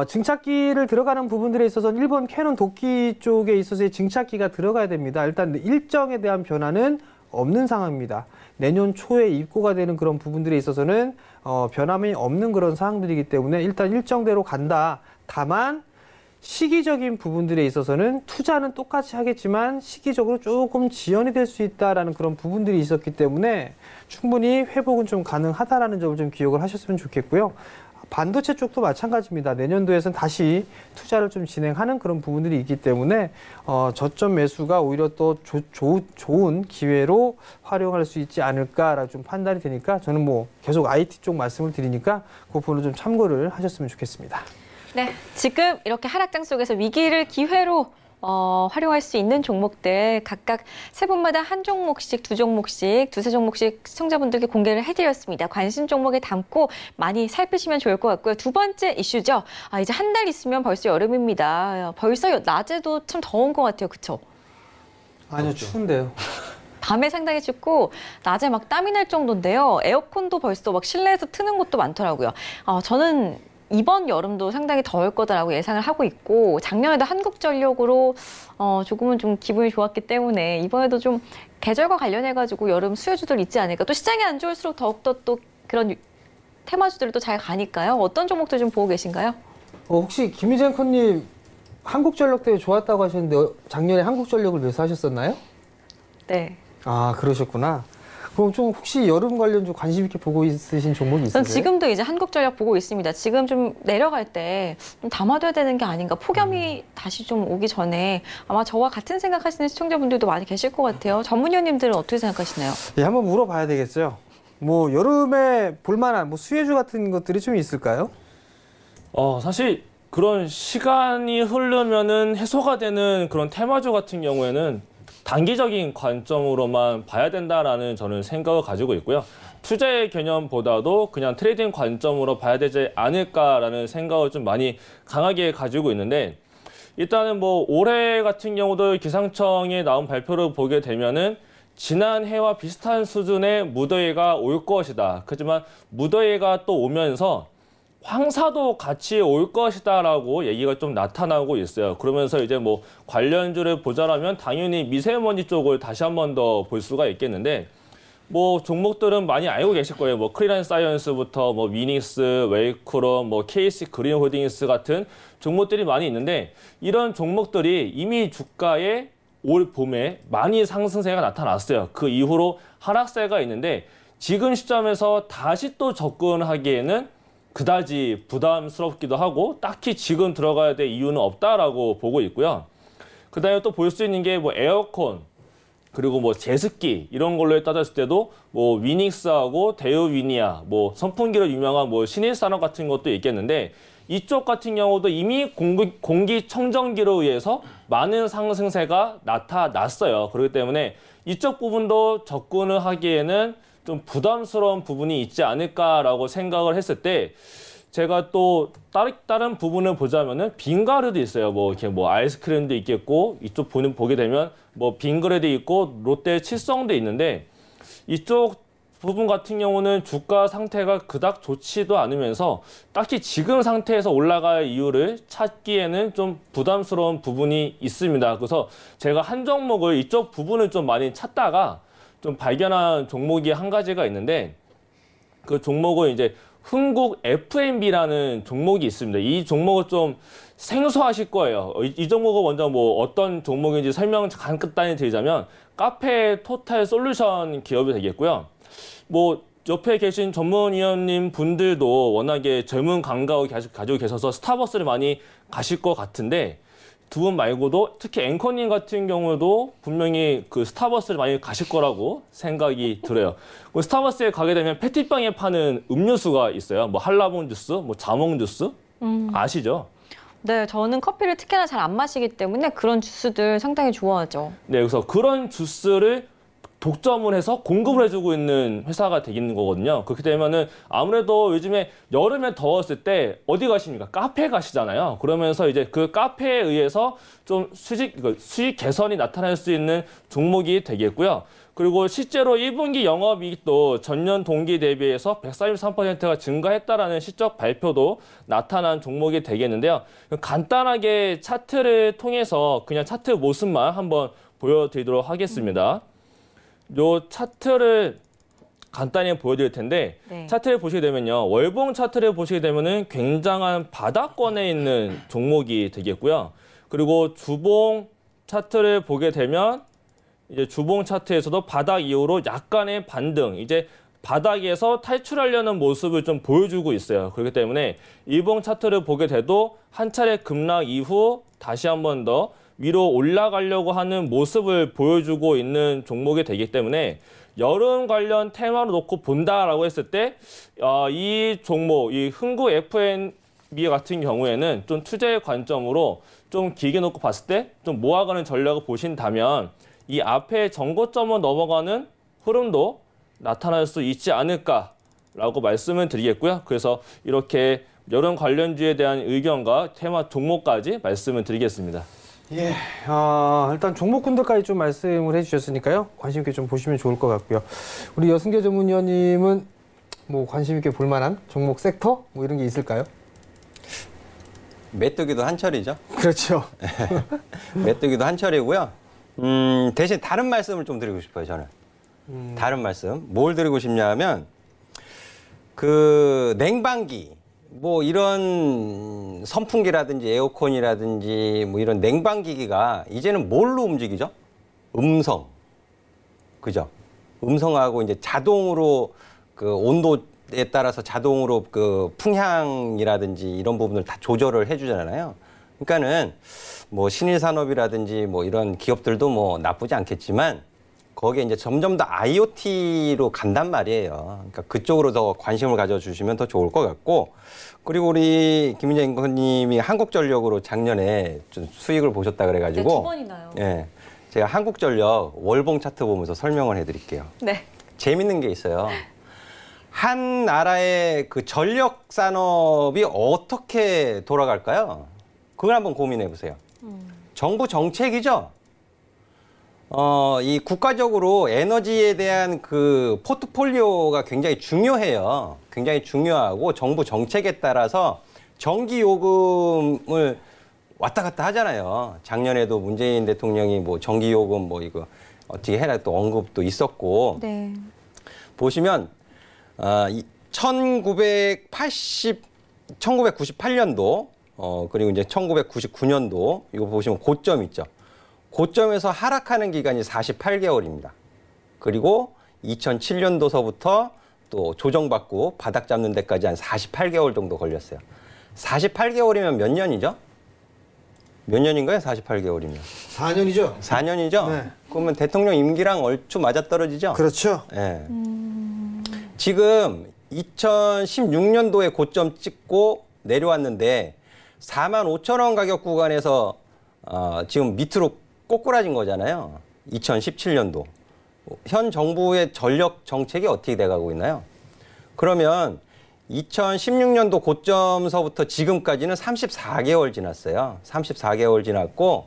증착기를 들어가는 부분들에 있어서는 일본 캐논 도끼 쪽에 있어서의 증착기가 들어가야 됩니다. 일단 일정에 대한 변화는 없는 상황입니다. 내년 초에 입고가 되는 그런 부분들에 있어서는 변함이 없는 그런 사항들이기 때문에 일단 일정대로 간다. 다만 시기적인 부분들에 있어서는 투자는 똑같이 하겠지만 시기적으로 조금 지연이 될 수 있다라는 그런 부분들이 있었기 때문에 충분히 회복은 좀 가능하다라는 점을 좀 기억을 하셨으면 좋겠고요. 반도체 쪽도 마찬가지입니다. 내년도에서는 다시 투자를 좀 진행하는 그런 부분들이 있기 때문에 저점 매수가 오히려 또 좋은 기회로 활용할 수 있지 않을까라고 좀 판단이 되니까, 저는 뭐 계속 IT 쪽 말씀을 드리니까 그 부분을 좀 참고를 하셨으면 좋겠습니다. 네, 지금 이렇게 하락장 속에서 위기를 기회로 활용할 수 있는 종목들 각각 세 분마다 한 종목씩, 두 종목씩, 두세 종목씩 시청자분들께 공개를 해드렸습니다. 관심 종목에 담고 많이 살피시면 좋을 것 같고요. 두 번째 이슈죠. 이제 한 달 있으면 벌써 여름입니다. 벌써 낮에도 참 더운 것 같아요. 그렇죠? 아니요, 추운데요. 밤에 상당히 춥고 낮에 막 땀이 날 정도인데요. 에어컨도 벌써 막 실내에서 트는 곳도 많더라고요. 저는 이번 여름도 상당히 더울 거다라고 예상을 하고 있고 작년에도 한국전력으로 조금은 좀 기분이 좋았기 때문에 이번에도 좀 계절과 관련해가지고 여름 수혜주들 있지 않을까. 또 시장이 안 좋을수록 더욱더 또 그런 테마주들이 또 잘 가니까요. 어떤 종목들 좀 보고 계신가요? 혹시 김희재 앵커님 한국전력 때문에 좋았다고 하셨는데 작년에 한국전력을 매수하셨었나요? 네. 아, 그러셨구나. 그럼 좀 혹시 여름 관련 좀 관심 있게 보고 있으신 종목이 있으세요? 전 지금도 이제 한국전력 보고 있습니다. 지금 좀 내려갈 때 좀 담아둬야 되는 게 아닌가. 폭염이 다시 좀 오기 전에 아마 저와 같은 생각하시는 시청자분들도 많이 계실 것 같아요. 전문위원님들은 어떻게 생각하시나요? 예, 한번 물어봐야 되겠어요. 뭐 여름에 볼만한 뭐 수혜주 같은 것들이 좀 있을까요? 사실 그런 시간이 흐르면은 해소가 되는 그런 테마주 같은 경우에는 단기적인 관점으로만 봐야 된다라는 저는 생각을 가지고 있고요. 투자의 개념보다도 그냥 트레이딩 관점으로 봐야 되지 않을까라는 생각을 좀 많이 강하게 가지고 있는데 일단은 뭐 올해 같은 경우도 기상청에 나온 발표를 보게 되면은 지난해와 비슷한 수준의 무더위가 올 것이다. 하지만 무더위가 또 오면서 황사도 같이 올 것이다라고 얘기가 좀 나타나고 있어요. 그러면서 이제 뭐 관련주를 보자라면 당연히 미세먼지 쪽을 다시 한 번 더 볼 수가 있겠는데 뭐 종목들은 많이 알고 계실 거예요. 뭐 크리란 사이언스부터 뭐 위닉스, 웨이크론, 뭐 KC 그린홀딩스 같은 종목들이 많이 있는데 이런 종목들이 이미 주가에 올 봄에 많이 상승세가 나타났어요. 그 이후로 하락세가 있는데 지금 시점에서 다시 또 접근하기에는 그다지 부담스럽기도 하고 딱히 지금 들어가야 될 이유는 없다라고 보고 있고요. 그다음에 또 볼 수 있는 게 뭐 에어컨 그리고 뭐 제습기 이런 걸로 따졌을 때도 뭐 위닉스하고 데우위니아 뭐 선풍기로 유명한 뭐 신일산업 같은 것도 있겠는데 이쪽 같은 경우도 이미 공기청정기로 의해서 많은 상승세가 나타났어요. 그렇기 때문에 이쪽 부분도 접근을 하기에는 좀 부담스러운 부분이 있지 않을까라고 생각을 했을 때 제가 또 다른 부분을 보자면은 빙가루도 있어요. 뭐 이렇게 뭐 아이스크림도 있겠고 이쪽 보게 되면 뭐 빙그레도 있고 롯데 칠성도 있는데 이쪽 부분 같은 경우는 주가 상태가 그닥 좋지도 않으면서 딱히 지금 상태에서 올라갈 이유를 찾기에는 좀 부담스러운 부분이 있습니다. 그래서 제가 한 종목을 이쪽 부분을 좀 많이 찾다가 좀 발견한 종목이 한 가지가 있는데 그 종목은 이제 흥국 F&B라는 종목이 있습니다. 이 종목은 좀 생소하실 거예요. 이 종목은 먼저 뭐 어떤 종목인지 설명 간단히 드리자면 카페 토탈 솔루션 기업이 되겠고요. 뭐 옆에 계신 전문위원님 분들도 워낙에 젊은 감각을 가지고 계셔서 스타벅스를 많이 가실 것 같은데 두 분 말고도 특히 앵커님 같은 경우도 분명히 그 스타벅스를 많이 가실 거라고 생각이 들어요. 스타벅스에 가게 되면 페트병에 파는 음료수가 있어요. 뭐 한라봉 주스, 뭐 자몽 주스 아시죠? 네, 저는 커피를 특히나 잘 안 마시기 때문에 그런 주스들 상당히 좋아하죠. 네, 그래서 그런 주스를 독점을 해서 공급을 해주고 있는 회사가 되겠는 거거든요. 그렇게 되면은 아무래도 요즘에 여름에 더웠을 때 어디 가십니까? 카페 가시잖아요. 그러면서 이제 그 카페에 의해서 좀 수익 개선이 나타날 수 있는 종목이 되겠고요. 그리고 실제로 1분기 영업이익도 전년 동기 대비해서 133%가 증가했다라는 실적 발표도 나타난 종목이 되겠는데요. 간단하게 차트를 통해서 그냥 차트 모습만 한번 보여드리도록 하겠습니다. 요 차트를 간단히 보여드릴 텐데 네. 차트를 보시게 되면요. 월봉 차트를 보시게 되면은 굉장한 바닥권에 있는 종목이 되겠고요. 그리고 주봉 차트를 보게 되면 이제 주봉 차트에서도 바닥 이후로 약간의 반등, 이제 바닥에서 탈출하려는 모습을 좀 보여주고 있어요. 그렇기 때문에 일봉 차트를 보게 돼도 한 차례 급락 이후 다시 한 번 더 위로 올라가려고 하는 모습을 보여주고 있는 종목이 되기 때문에 여름 관련 테마로 놓고 본다라고 했을 때 이 종목, 이 흥국 F&B 같은 경우에는 좀 투자의 관점으로 좀 길게 놓고 봤을 때 좀 모아가는 전략을 보신다면 이 앞에 정고점을 넘어가는 흐름도 나타날 수 있지 않을까라고 말씀을 드리겠고요. 그래서 이렇게 여름 관련주에 대한 의견과 테마 종목까지 말씀을 드리겠습니다. 예, 일단 종목군들까지 좀 말씀을 해주셨으니까요. 관심 있게 좀 보시면 좋을 것 같고요. 우리 여승계 전문위원님은 뭐 관심 있게 볼 만한 종목 섹터 뭐 이런 게 있을까요? 메뚜기도 한철이죠. 그렇죠. 메뚜기도 한철이고요. 대신 다른 말씀을 좀 드리고 싶어요, 저는. 다른 말씀. 뭘 드리고 싶냐면, 그 냉방기, 뭐 이런 선풍기라든지 에어컨이라든지 뭐 이런 냉방기기가 이제는 뭘로 움직이죠? 음성. 그죠? 음성하고 이제 자동으로 그 온도에 따라서 자동으로 그 풍향이라든지 이런 부분을 다 조절을 해주잖아요. 그러니까는 뭐 신일산업이라든지 뭐 이런 기업들도 뭐 나쁘지 않겠지만 거기에 이제 점점 더 IoT로 간단 말이에요. 그러니까 그쪽으로 더 관심을 가져주시면 더 좋을 것 같고, 그리고 우리 김민재 앵커님이 한국전력으로 작년에 좀 수익을 보셨다 그래가지고 네, 2번이나요. 예, 제가 한국전력 월봉 차트 보면서 설명을 해드릴게요. 네. 재밌는 게 있어요. 한 나라의 그 전력 산업이 어떻게 돌아갈까요? 그걸 한번 고민해 보세요. 정부 정책이죠. 이 국가적으로 에너지에 대한 그 포트폴리오가 굉장히 중요해요. 굉장히 중요하고 정부 정책에 따라서 전기 요금을 왔다 갔다 하잖아요. 작년에도 문재인 대통령이 뭐 전기 요금 뭐 이거 어떻게 해라 또 언급도 있었고. 네. 보시면 1998년도 그리고 이제 1999년도 이거 보시면 고점 있죠. 고점에서 하락하는 기간이 48개월입니다. 그리고 2007년도서부터 또 조정받고 바닥 잡는 데까지 한 48개월 정도 걸렸어요. 48개월이면 몇 년이죠? 몇 년인가요? 48개월이면. 4년이죠. 4년이죠? 네. 그러면 대통령 임기랑 얼추 맞아떨어지죠? 그렇죠. 네. 지금 2016년도에 고점 찍고 내려왔는데 45,000원 가격 구간에서 지금 밑으로 꼬꾸라진 거잖아요. 2017년도. 현 정부의 전력 정책이 어떻게 돼가고 있나요? 그러면 2016년도 고점서부터 지금까지는 34개월 지났어요. 34개월 지났고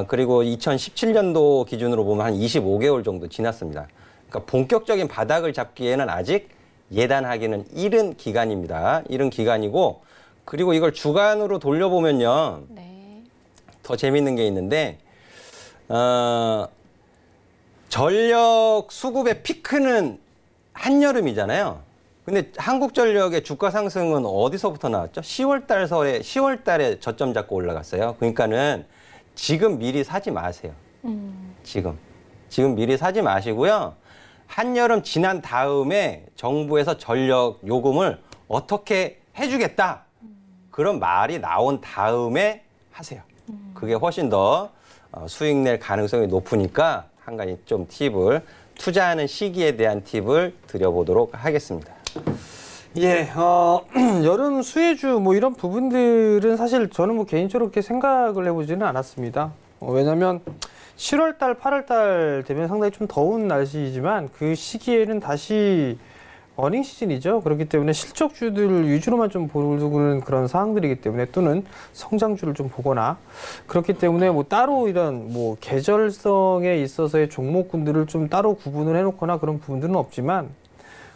그리고 2017년도 기준으로 보면 한 25개월 정도 지났습니다. 그러니까 본격적인 바닥을 잡기에는 아직 예단하기는 이른 기간입니다. 이른 기간이고, 그리고 이걸 주간으로 돌려보면요. 네. 더 재밌는 게 있는데 전력 수급의 피크는 한여름이잖아요. 근데 한국전력의 주가 상승은 어디서부터 나왔죠? 10월 달에 저점 잡고 올라갔어요. 그러니까는 지금 미리 사지 마세요. 지금 미리 사지 마시고요. 한여름 지난 다음에 정부에서 전력 요금을 어떻게 해주겠다. 그런 말이 나온 다음에 하세요. 그게 훨씬 더 수익 낼 가능성이 높으니까 한 가지 좀 팁을, 투자하는 시기에 대한 팁을 드려보도록 하겠습니다. 예, 여름 수혜주 뭐 이런 부분들은 사실 저는 뭐 개인적으로 그렇게 생각을 해보지는 않았습니다. 왜냐면 7월 달, 8월 달 되면 상당히 좀 더운 날씨이지만 그 시기에는 다시 어닝 시즌이죠. 그렇기 때문에 실적주들 위주로만 좀 보는 그런 상황들이기 때문에, 또는 성장주를 좀 보거나 그렇기 때문에 뭐 따로 이런 뭐 계절성에 있어서의 종목군들을 좀 따로 구분을 해놓거나 그런 부분들은 없지만,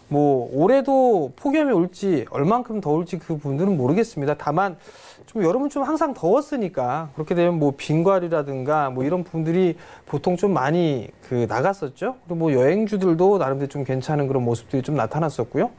뭐 올해도 폭염이 올지 얼만큼 더울지 그 부분들은 모르겠습니다. 다만 좀 여름은 좀 항상 더웠으니까 그렇게 되면 뭐 빙과류라든가 뭐 이런 부분들이 보통 좀 많이 나갔었죠. 그리고 뭐 여행주들도 나름대로 좀 괜찮은 그런 모습들이 좀 나타났었고요.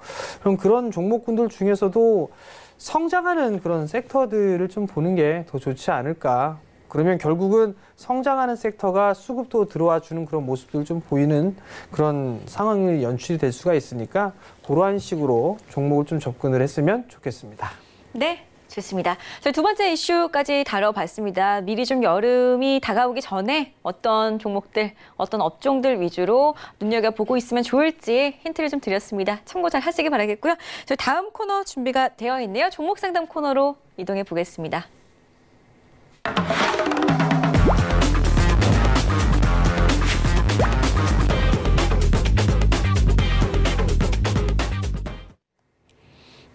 그럼 그런 종목군들 중에서도 성장하는 그런 섹터들을 좀 보는 게 더 좋지 않을까. 그러면 결국은 성장하는 섹터가 수급도 들어와 주는 그런 모습들 좀 보이는 그런 상황이 연출이 될 수가 있으니까 그러한 식으로 종목을 좀 접근을 했으면 좋겠습니다. 네. 좋습니다. 저희 두 번째 이슈까지 다뤄봤습니다. 미리 좀 여름이 다가오기 전에 어떤 종목들, 어떤 업종들 위주로 눈여겨보고 있으면 좋을지 힌트를 좀 드렸습니다. 참고 잘 하시기 바라겠고요. 저희 다음 코너 준비가 되어 있네요. 종목 상담 코너로 이동해 보겠습니다.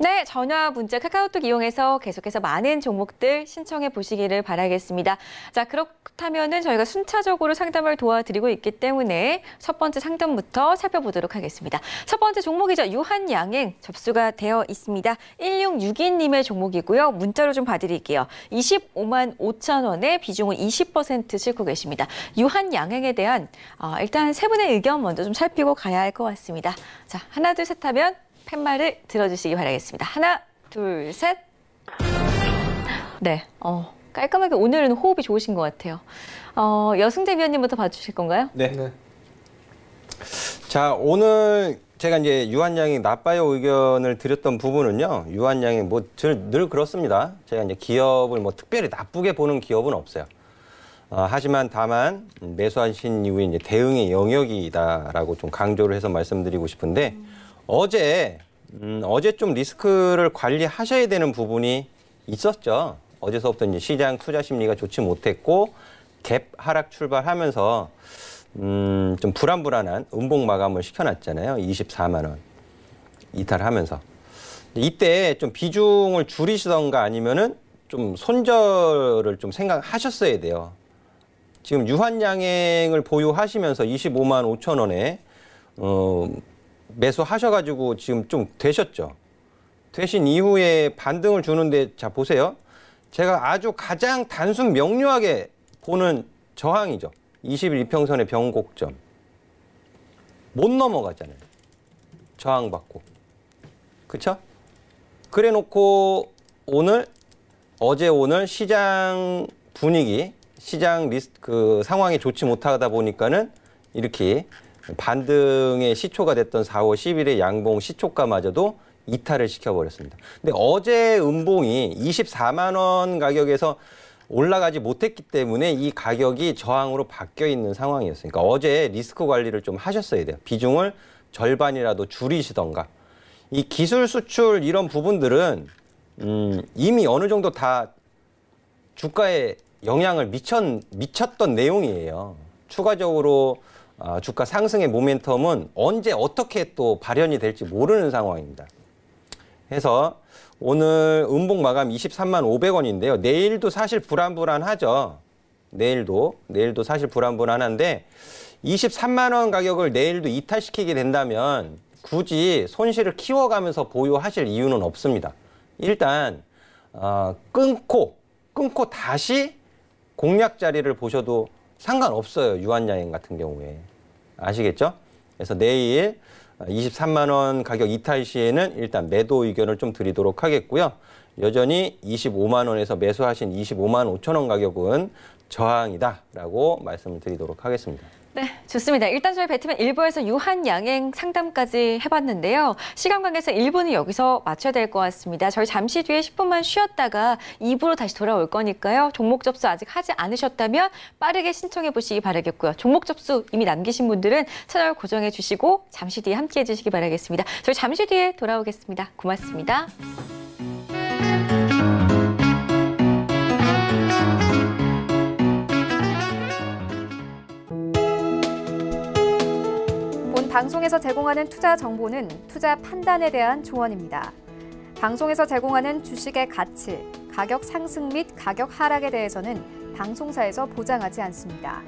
네, 전화, 문자, 카카오톡 이용해서 계속해서 많은 종목들 신청해 보시기를 바라겠습니다. 자, 그렇다면은 저희가 순차적으로 상담을 도와드리고 있기 때문에 첫 번째 상담부터 살펴보도록 하겠습니다. 첫 번째 종목이죠. 유한양행 접수가 되어 있습니다. 1662님의 종목이고요. 문자로 좀 봐드릴게요. 25만 5천 원에 비중은 20% 싣고 계십니다. 유한양행에 대한 일단 세 분의 의견 먼저 좀 살피고 가야 할 것 같습니다. 자, 하나, 둘, 셋 하면 팻말을 들어주시기 바라겠습니다. 하나, 둘, 셋. 네, 깔끔하게 오늘은 호흡이 좋으신 것 같아요. 여승재 위원님부터 봐주실 건가요? 네. 자, 오늘 제가 이제 유한양행 나빠요 의견을 드렸던 부분은요. 유한양행 늘 그렇습니다. 제가 이제 기업을 특별히 나쁘게 보는 기업은 없어요. 하지만 다만 매수하신 이후에 이제 대응의 영역이다라고 좀 강조를 해서 말씀드리고 싶은데 어제 좀 리스크를 관리하셔야 되는 부분이 있었죠. 어제서부터 이제 시장 투자 심리가 좋지 못했고 갭 하락 출발하면서 좀 불안불안한 음봉 마감을 시켜놨잖아요. 24만 원 이탈하면서 이때 좀 비중을 줄이시던가 아니면은 좀 손절을 좀 생각하셨어야 돼요. 지금 유한양행을 보유하시면서 25만 5천 원에 매수하셔가지고 지금 좀 되셨죠. 되신 이후에 반등을 주는데 자 보세요. 제가 아주 가장 단순 명료하게 보는 저항이죠. 20일 이평선의 변곡점. 못 넘어가잖아요. 저항받고. 그쵸? 그래 놓고 어제 오늘 시장 분위기, 시장 상황이 좋지 못하다 보니까는 이렇게 반등의 시초가 됐던 4월 10일의 양봉 시초가마저도 이탈을 시켜버렸습니다. 근데 어제 음봉이 24만 원 가격에서 올라가지 못했기 때문에 이 가격이 저항으로 바뀌어 있는 상황이었어요. 그러니까 어제 리스크 관리를 좀 하셨어야 돼요. 비중을 절반이라도 줄이시던가. 이 기술 수출 이런 부분들은 이미 어느 정도 다 주가에 영향을 미쳤던 내용이에요. 추가적으로 주가 상승의 모멘텀은 언제 어떻게 또 발현이 될지 모르는 상황입니다. 해서 오늘 음봉 마감 23만 500원인데요. 내일도 사실 불안불안하죠. 내일도 사실 불안불안한데 23만 원 가격을 내일도 이탈시키게 된다면 굳이 손실을 키워가면서 보유하실 이유는 없습니다. 일단 끊고 다시 공략 자리를 보셔도 상관없어요. 유한양행 같은 경우에. 아시겠죠? 그래서 내일 23만 원 가격 이탈 시에는 일단 매도 의견을 좀 드리도록 하겠고요. 여전히 25만 원에서 매수하신 25만 5천 원 가격은 저항이다라고 말씀을 드리도록 하겠습니다. 네, 좋습니다. 일단 저희 배트맨 1부에서 유한양행 상담까지 해봤는데요. 시간 관계에서 1부는 여기서 맞춰야 될 것 같습니다. 저희 잠시 뒤에 10분만 쉬었다가 2부로 다시 돌아올 거니까요. 종목 접수 아직 하지 않으셨다면 빠르게 신청해 보시기 바라겠고요. 종목 접수 이미 남기신 분들은 채널 고정해 주시고 잠시 뒤에 함께해 주시기 바라겠습니다. 저희 잠시 뒤에 돌아오겠습니다. 고맙습니다. 방송에서 제공하는 투자 정보는 투자 판단에 대한 조언입니다. 방송에서 제공하는 주식의 가치, 가격 상승 및 가격 하락에 대해서는 방송사에서 보장하지 않습니다.